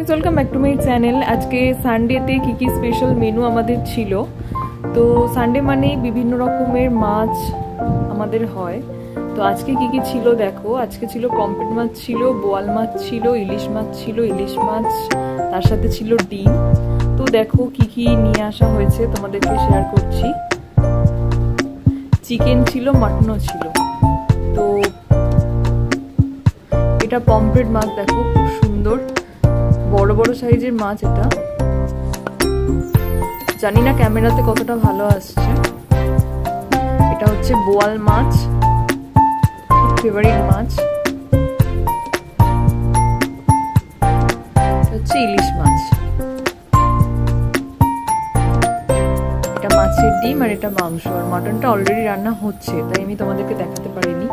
Welcome back to my channel. আজকে সানডেতে কি কি স্পেশাল মেনু আমাদের ছিল। তো সানডে মানে বিভিন্ন রকমের মাছ আমাদের হয়। তো আজকে কি কি ছিল দেখো। আজকে ছিল পমফ্রেট মাছ ছিল, বোয়াল মাছ ছিল, ইলিশ মাছ ছিল, ইলিশ মাছ তার সাথে ছিল ডিম। তো দেখো কি কি নিয়ে আসা হয়েছে তোমাদেরকে শেয়ার করছি। চিকেন ছিল, মাটনও ছিল। তো এটা পমফ্রেট মাছ দেখো, খুব সুন্দর বড় বড় সাইজের মাছ। এটা জানি না ক্যামেরাতে কতটা ভালো আসছে। এটা হচ্ছে বোয়াল মাছ, ফেভারিট মাছ। হচ্ছে ইলিশ মাছ। এটা মাছের ডিম আর এটা মাংস। আর মাটনটা অলরেডি রান্না হচ্ছে, তাই আমি তোমাদেরকে দেখাতে পারিনি।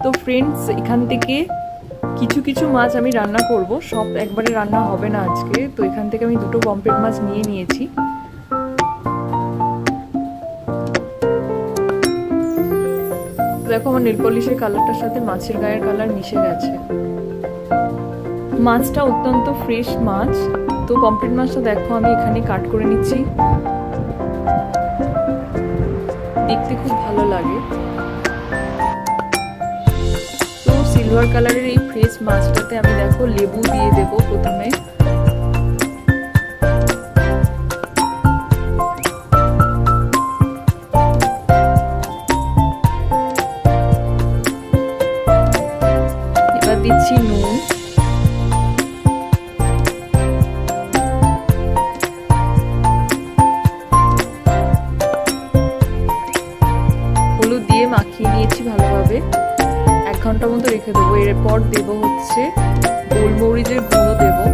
তো ফ্রেন্ডস, এখান থেকে কিছু কিছু মাছ আমি রান্না করব, সব একবারে রান্না হবে না আজকে। তো এখান থেকে আমি দুটো পমফ্রেট মাছ নিয়ে নিয়েছি। দেখো আমার নেল পলিশের কালারটার সাথে মাছের গায়ের কালার মিশে গেছে। মাছটা অত্যন্ত ফ্রেশ মাছ। তো পমফ্রেট মাছটা দেখো আমি এখানে কাট করে নিচ্ছি। দেখতে খুব ভালো লাগে। তো সিলভার কালারের এই ফ্রেশ মাছটাতে আমি দেখো লেবু দিয়ে দেবো প্রথমে। এবার দিচ্ছি নুন, হলুদ দিয়ে মাখিয়ে নিয়েছি ভালোভাবে। 1 ঘন্টা মতো রেখে দেবো। এরপর দেবো হচ্ছে গোলমরিচের গুঁড়ো দেবো।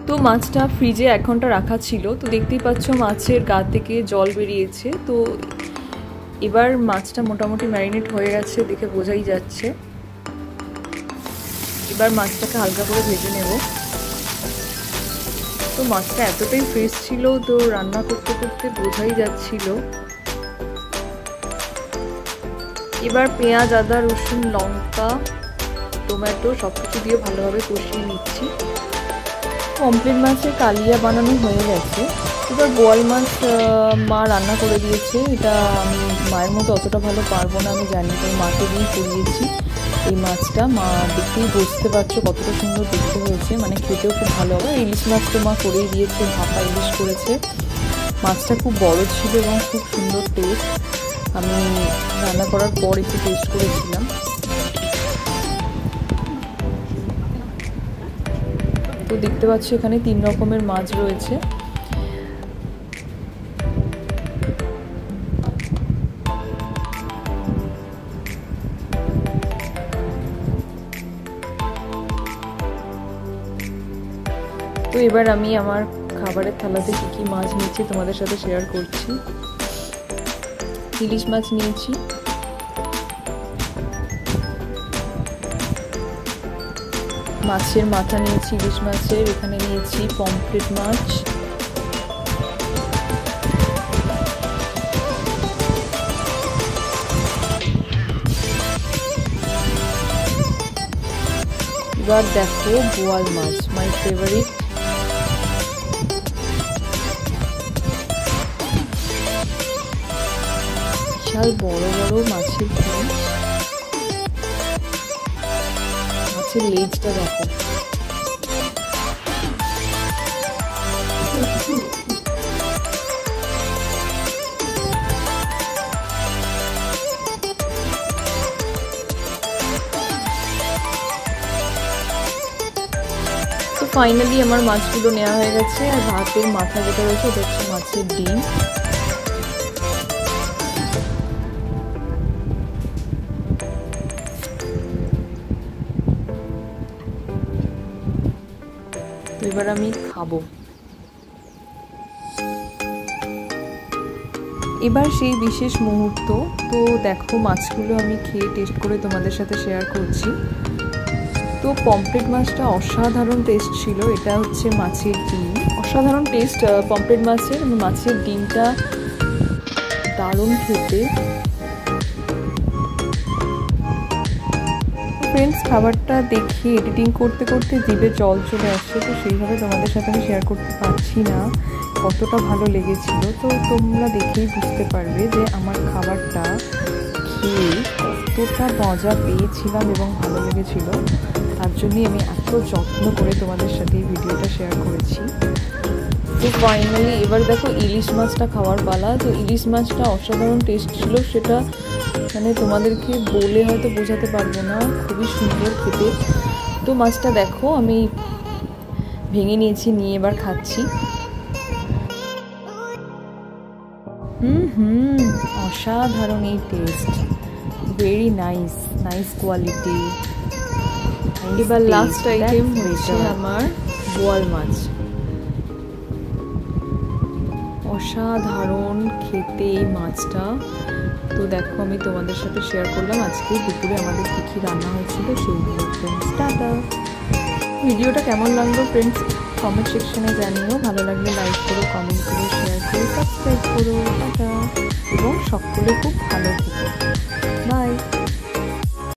তো মাছটা ফ্রিজে 1 ঘন্টা রাখা ছিল। তো দেখতেই পাচ্ছ মাছের গা থেকে জল বেরিয়েছে। তো এবার মাছটা মোটামুটি ম্যারিনেট হয়ে গেছে, দেখে বোঝাই যাচ্ছে। এবার মাছটাকে হালকা করে ভেজে নেব। তো মাছটা এতটাই ফ্রেশ ছিল, তো রান্না করতে করতে বোঝাই যাচ্ছিল। এবার পেঁয়াজ, আদা, রসুন, লঙ্কা, টমেটো সবকিছু দিয়ে ভালোভাবে কষিয়ে নিচ্ছি। পমফ্রেট মাছের কালিয়া বানানো হয়ে গেছে। এবার বোয়াল মাছ মা রান্না করে দিয়েছে। এটা আমি মায়ের মতো অতটা ভালো পারবো না, আমি জানি। তাই মাকে দিয়েই করিয়েছি এই মাছটা। মা দেখতেই বুঝতে পারছো কতটা সুন্দর দেখতে হয়েছে, মানে খেতেও খুব ভালো হবে। ইলিশ মাছ তো মা করেই দিয়েছে, ভাপা ইলিশ করেছে। মাছটা খুব বড় ছিল এবং খুব সুন্দর টেস্ট। আমি রান্না করার পর একটু টেস্ট করেছিলাম। তো দেখতে পাচ্ছ এখানে 3 রকমের মাছ রয়েছে। তো এবার আমি আমার খাবারের থালাতে কি কি মাছ নিয়েছি তোমাদের সাথে শেয়ার করছি। ইলিশ মাছ নিয়েছি, মাছের মাথা নিয়েছি ইলিশ মাছের। এখানে নিয়েছি পমফ্রেট মাছ, এবার দেখো বোয়াল মাছ, মাই ফেভারিট। বিশাল বড় বড় মাছের পিস। মাছের লেজটা দেখো। তো ফাইনালি আমার মাছগুলো নেওয়া হয়ে গেছে। আর ভাতের মাথা যেটা রয়েছে ওটা হচ্ছে মাছের ডিম। তো এবার আমি খাবো। এবার সেই বিশেষ মুহূর্ত। তো দেখো মাছগুলো আমি খেয়ে টেস্ট করে তোমাদের সাথে শেয়ার করছি। তো পমফ্রেট মাছটা অসাধারণ টেস্ট ছিল। এটা হচ্ছে মাছের ডিম, অসাধারণ টেস্ট পমফ্রেট মাছের। মাছের ডিমটা দারুণ খেতে। ফ্রেন্ডস, খাবারটা দেখে এডিটিং করতে করতে জিভে জল চলে আসছে, তো সেইভাবে তোমাদের সাথে আমি শেয়ার করতে পারছি না কতটা ভালো লেগেছিল। তো তোমরা দেখেই বুঝতে পারবে যে আমার খাবারটা খেয়ে কতটা মজা পেয়েছিলাম এবং ভালো লেগেছিল। তার জন্যই আমি এত যত্ন করে তোমাদের সাথে এই ভিডিওটা শেয়ার করেছি। তো ফাইনালি এবার দেখো ইলিশ মাছটা খাওয়ার পালা। তো ইলিশ মাছটা অসাধারণ টেস্ট ছিল, সেটা মানে তোমাদেরকে বলে হয়তো বোঝাতে পারবো না, খুবই সুন্দর খেতে। তো মাছটা দেখো আমি ভেঙে নিয়েছি, নিয়ে এবার খাচ্ছি। অসাধারণ এই test, very nice, nice quality. এবার লাস্ট আইটেম হচ্ছে আমার বোয়াল মাছ। অসাধারণ খেতে এই মাছটা। তো দেখো আমি তোমাদের সাথে শেয়ার করলাম আজকে দুপুরে আমাদের কী কী রান্না হয়েছিল সেইগুলো। Friends, tata. ভিডিওটা কেমন লাগলো ফ্রেন্ডস কমেন্ট সেকশনে জানিও। ভালো লাগলে লাইক করো, কমেন্ট করো, শেয়ার করো, সাবস্ক্রাইব করো। টাটা এবং সকলে খুব ভালো থেকো। বাই।